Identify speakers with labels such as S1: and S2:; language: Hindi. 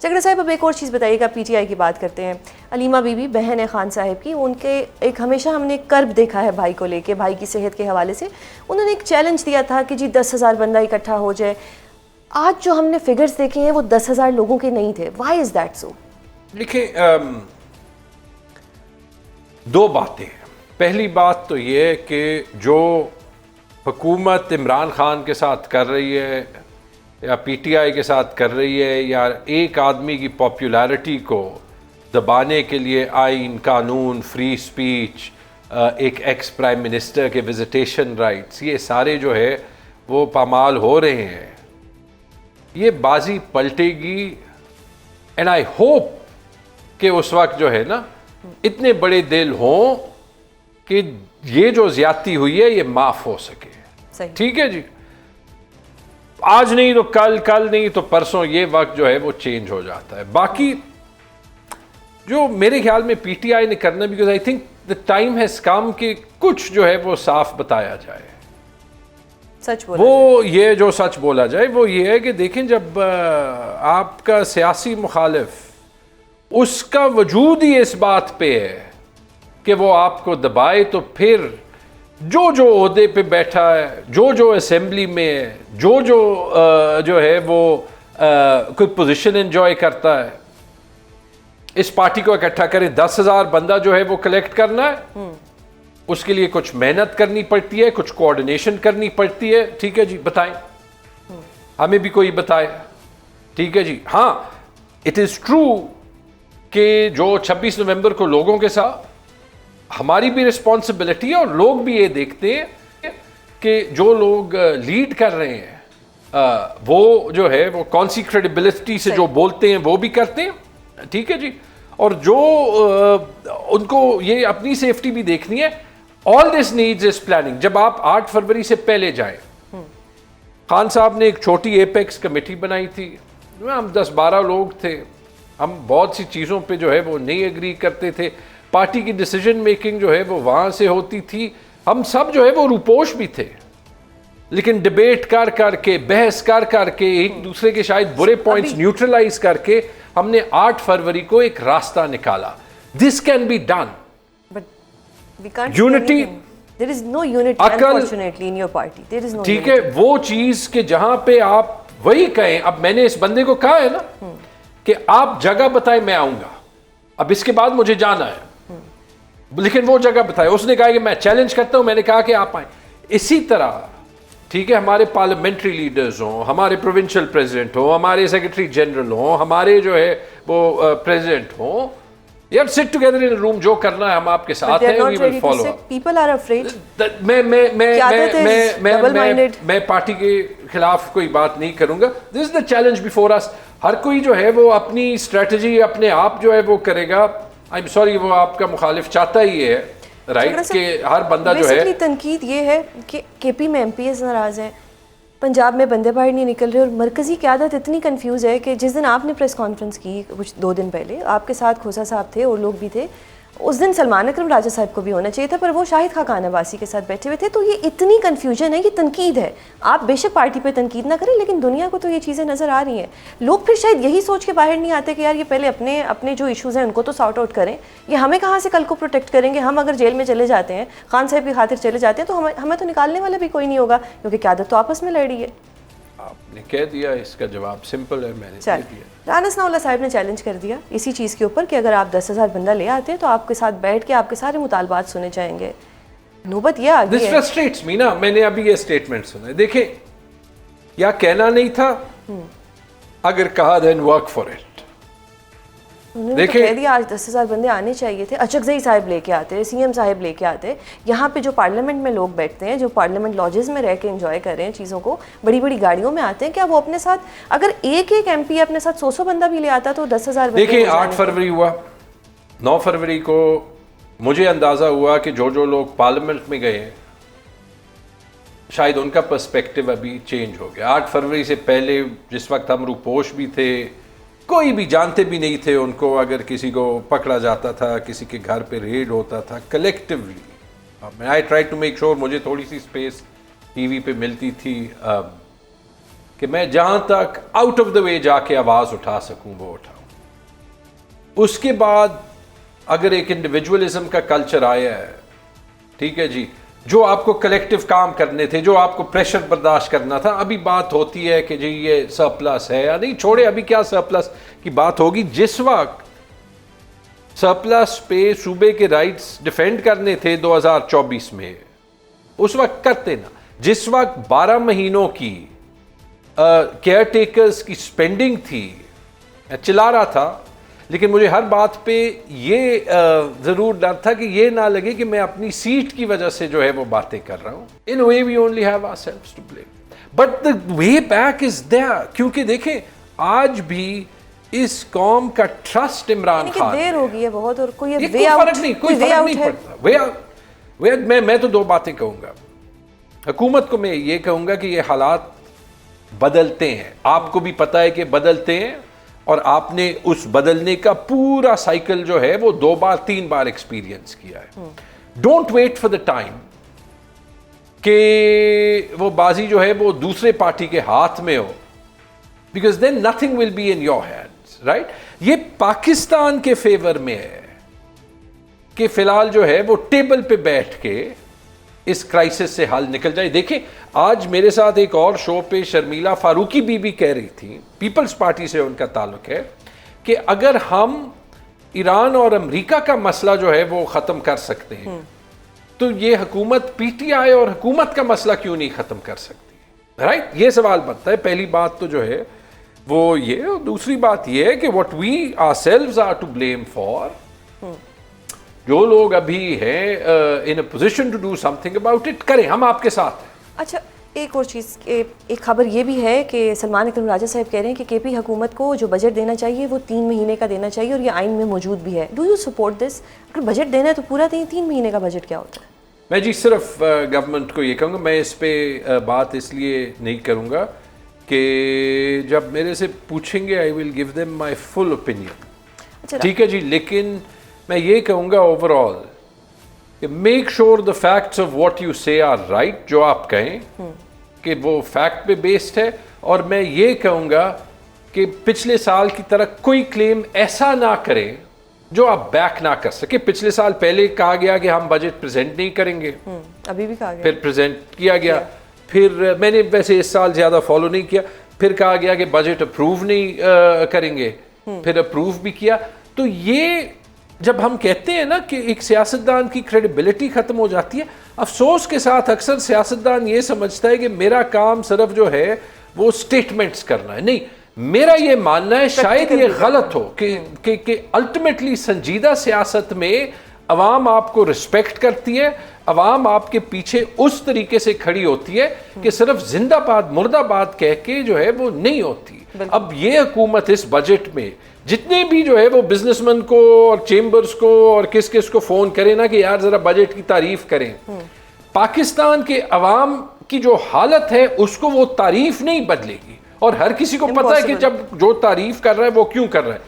S1: चकड़ा साहब, अब एक और चीज़ बताइएगा, पीटीआई की बात करते हैं। अलीमा बीबी बहन है खान साहब की, उनके एक हमेशा हमने कर्ब देखा है भाई को लेके, भाई की सेहत के हवाले से। उन्होंने एक चैलेंज दिया था कि जी 10,000 बंदा इकट्ठा हो जाए। आज जो हमने फिगर्स देखे हैं वो 10,000 लोगों के नहीं थे। Why is that so?
S2: देखिए, दो बातें। पहली बात तो ये है कि जो हुकूमत इमरान खान के साथ कर रही है या पीटीआई के साथ कर रही है, या एक आदमी की पॉपुलैरिटी को दबाने के लिए आइन, कानून, फ्री स्पीच, एक एक्स प्राइम मिनिस्टर के विजिटेशन राइट्स, ये सारे जो है वो पामाल हो रहे हैं। ये बाजी पलटेगी। एंड आई होप कि उस वक्त जो है ना इतने बड़े दिल हों कि ये जो ज्यादती हुई है ये माफ हो सके। ठीक है जी, आज नहीं तो कल, कल नहीं तो परसों, ये वक्त जो है वो चेंज हो जाता है। बाकी जो मेरे ख्याल में पीटीआई ने करना, because I think the time has come कि कुछ जो है वो साफ बताया जाए,
S1: सच बोला
S2: वो ये जो सच बोला जाए वो ये है कि देखें, जब आपका सियासी मुखालिफ, उसका वजूद ही इस बात पे है कि वो आपको दबाए, तो फिर जो ओहदे पे बैठा है, जो असेंबली में है, जो है वो कोई पोजीशन एंजॉय करता है, इस पार्टी को इकट्ठा करें। 10,000 बंदा जो है वो कलेक्ट करना है, उसके लिए कुछ मेहनत करनी पड़ती है, कुछ कोऑर्डिनेशन करनी पड़ती है। ठीक है जी, बताएं, हमें भी कोई बताए। ठीक है जी, हाँ, इट इज़ ट्रू कि जो 26 नवंबर को लोगों के साथ हमारी भी रिस्पॉन्सिबिलिटी है, और लोग भी ये देखते हैं कि जो लोग लीड कर रहे हैं वो जो है वो कौन सी क्रेडिबिलिटी से जो बोलते हैं वो भी करते हैं। ठीक है जी, और जो उनको ये अपनी सेफ्टी भी देखनी है। All this needs is planning. जब आप 8 फरवरी से पहले जाएं, खान साहब ने एक छोटी एपेक्स कमेटी बनाई थी, हम 10-12 लोग थे, हम बहुत सी चीज़ों पे जो है वो नहीं एग्री करते थे, पार्टी की डिसीजन मेकिंग जो है वो वहाँ से होती थी, हम सब जो है वो रूपोश भी थे, लेकिन डिबेट कर करके, बहस कर करके, एक दूसरे के शायद बुरे पॉइंट्स न्यूट्रलाइज करके हमने 8 फरवरी को एक रास्ता निकाला। This can be done, but unity,
S1: there is no unity unfortunately in your party, there is no.
S2: ठीक है, वो चीज के जहां पे आप वही कहें, अब मैंने इस बंदे को कहा है ना कि आप जगह बताएं, मैं आऊंगा, अब इसके बाद मुझे जाना है, लेकिन वो जगह बताए। उसने कहा कि मैं चैलेंज करता हूं, मैंने कहा कि आप आए। इसी तरह ठीक है, हमारे पार्लियामेंट्री लीडर्स हों, हमारे प्रोविंशियल प्रेसिडेंट हों, हमारे सेक्रेटरी जनरल हों, हमारे जो है वो प्रेसिडेंट हों, यार सिट टुगेदर इन रूम, जो करना है हम आपके साथ हैं, we will follow.
S1: People are afraid.
S2: मैं पार्टी के खिलाफ कोई बात नहीं करूंगा। This is the challenge before us. हर कोई जो है वो अपनी स्ट्रेटजी अपने आप जो है वो करेगा। आई एम सॉरी, वो आपका मुखालिफ चाहता ही है, राइट, कि हर बंदा जो है।
S1: तनकीद ये है कि केपी में एमपीएस नाराज हैं, पंजाब में बंदे बाहर नहीं निकल रहे, और मरकज़ी क़यादत इतनी कंफ्यूज है कि जिस दिन आपने प्रेस कॉन्फ्रेंस की कुछ 2 दिन पहले, आपके साथ खोसा साहब थे और लोग भी थे, उस दिन सलमान अकरम राजा साहब को भी होना चाहिए था, पर वो शाहिद खान अब्बासी के साथ बैठे हुए थे। तो ये इतनी कन्फ्यूजन है, ये तनकीद है। आप बेशक पार्टी पे तनकीद ना करें, लेकिन दुनिया को तो ये चीज़ें नज़र आ रही हैं। लोग फिर शायद यही सोच के बाहर नहीं आते कि यार ये पहले अपने अपने जो इशूज़ हैं उनको तो सॉर्ट आउट करें, ये हमें कहाँ से कल को प्रोटेक्ट करेंगे। हम अगर जेल में चले जाते हैं, खान साहब की खातिर चले जाते हैं, तो हमें तो निकालने वाला भी कोई नहीं होगा, क्योंकि क़यादत तो आपस में लड़ रही है।
S2: आपने कह दिया, इसका जवाब सिंपल है, मैंने कह दिया।
S1: राना सनाउल्लाह साहब ने चैलेंज कर दिया इसी चीज़ के ऊपर कि अगर आप 10,000 बंदा ले आते हैं तो आपके साथ बैठ के आपके सारे मुतालबात सुने जाएंगे। नौबत यह आ गई है।
S2: दिस फ्रस्ट्रेट्स मी ना, मैंने अभी ये स्टेटमेंट सुना है। देखें, या कहना नहीं था, अगर कहा देन वर्क फॉर इट।
S1: उन्होंने तो कह दिया आज 10,000 बंदे आने चाहिए थे, अचकज़ई साहब लेके आते, सीएम साहब लेके आते, यहाँ पे जो पार्लियामेंट में लोग बैठते हैं, जो पार्लियामेंट लॉजेस में रह के एंजॉय कर रहे हैं चीज़ों को, बड़ी बड़ी गाड़ियों में आते हैं, क्या वो अपने साथ अगर एक एमपी अपने साथ 100 बंदा भी ले आता तो 10,000 बंदे।
S2: देखिए, 8 फरवरी हुआ, 9 फरवरी को मुझे अंदाज़ा हुआ कि जो लोग पार्लियामेंट में गए शायद उनका पर्सपेक्टिव अभी चेंज हो गया। 8 फरवरी से पहले जिस वक्त हम रूपोश भी थे, कोई भी जानते भी नहीं थे उनको, अगर किसी को पकड़ा जाता था, किसी के घर पे रेड होता था, collectively I try to make sure मुझे थोड़ी सी स्पेस टीवी पे मिलती थी। कि मैं जहां तक आउट ऑफ द वे जाके आवाज उठा सकूं वो उठाऊं। उसके बाद अगर एक इंडिविजुअलिज्म का कल्चर आया है, ठीक है जी, जो आपको कलेक्टिव काम करने थे, जो आपको प्रेशर बर्दाश्त करना था, अभी बात होती है कि जी ये सरप्लस है या नहीं, छोड़े अभी क्या सरप्लस की बात होगी। जिस वक्त सरप्लस पे सूबे के राइट्स डिफेंड करने थे 2024 में, उस वक्त करते ना। जिस वक्त 12 महीनों की केयर टेकर्स की स्पेंडिंग थी, चिल्ला रहा था, लेकिन मुझे हर बात पे ये जरूर डर था कि ये ना लगे कि मैं अपनी सीट की वजह से जो है वो बातें कर रहा हूं। In way we only have ourselves to blame, but the way back is there. क्योंकि देखें आज भी इस कौम का ट्रस्ट इमरान खान,
S1: देर हो गई है बहुत, और कोई
S2: वे फर्क नहीं, कोई फर्क नहीं पड़ता। मैं तो दो बातें कहूंगा। हुकूमत को मैं ये कहूंगा कि ये हालात बदलते हैं, आपको भी पता है कि बदलते हैं, और आपने उस बदलने का पूरा साइकिल जो है वो 2 बार 3 बार एक्सपीरियंस किया है। Don't wait for the time कि वो बाजी जो है वो दूसरे पार्टी के हाथ में हो, because then nothing will be in your hands, right. ये पाकिस्तान के फेवर में है कि फिलहाल जो है वो टेबल पे बैठ के इस क्राइसिस से हल निकल जाए। देखिए आज मेरे साथ एक और शो पे शर्मिला फारूकी बीबी कह रही थी, पीपल्स पार्टी से उनका ताल्लुक है, कि अगर हम ईरान और अमेरिका का मसला जो है वो ख़त्म कर सकते हैं तो ये हुकूमत पीटीआई और हुकूमत का मसला क्यों नहीं ख़त्म कर सकती, राइट। ये सवाल बनता है। पहली बात तो जो है वो ये, और दूसरी बात ये है कि what we ourselves are to blame for, जो लोग अभी हैं in a position to do something about it, करें, हम आपके साथ हैं।
S1: अच्छा, एक और चीज़, एक खबर ये भी है कि सलमान अकरम राजा साहब कह रहे हैं कि केपी हुकूमत को जो बजट देना चाहिए वो 3 महीने का देना चाहिए, और ये आइन में मौजूद भी है। Do you support this? अगर बजट देना है तो पूरा 3 महीने का बजट क्या होता है?
S2: मैं जी सिर्फ गवर्नमेंट को ये कहूँगा, मैं इस पे बात इसलिए नहीं करूँगा कि जब मेरे से पूछेंगे I will give them my full opinion, ठीक है जी। लेकिन मैं ये कहूँगा ओवरऑल कि make sure the facts of what you से आर राइट, जो आप कहें कि वो फैक्ट पे बेस्ड है। और मैं ये कहूँगा कि पिछले साल की तरह कोई क्लेम ऐसा ना करें जो आप बैक ना कर सके। पिछले साल पहले कहा गया कि हम बजट प्रेजेंट नहीं करेंगे,
S1: अभी भी कहा गया,
S2: फिर प्रेजेंट किया गया, फिर मैंने वैसे इस साल ज़्यादा फॉलो नहीं किया, फिर कहा गया कि बजट अप्रूव नहीं करेंगे, फिर अप्रूव भी किया। तो ये जब हम कहते हैं ना कि एक सियासतदान की क्रेडिबिलिटी ख़त्म हो जाती है, अफसोस के साथ अक्सर सियासतदान ये समझता है कि मेरा काम सिर्फ जो है वो स्टेटमेंट्स करना है। नहीं, मेरा ये मानना है, शायद ये गलत हो कि अल्टीमेटली संजीदा सियासत में अवाम आपको रिस्पेक्ट करती है, अवाम आपके पीछे उस तरीके से खड़ी होती है कि सिर्फ जिंदाबाद मुर्दाबाद कह के जो है वो नहीं होती। अब ये हुकूमत इस बजट में जितने भी जो है वो बिजनेसमैन को और चेंबर्स को और किस किस को फोन करें ना कि यार जरा बजट की तारीफ करें, पाकिस्तान के अवाम की जो हालत है उसको वो तारीफ नहीं बदलेगी। और हर किसी को पता है कि जब जो तारीफ कर रहा है वो क्यों कर रहा है।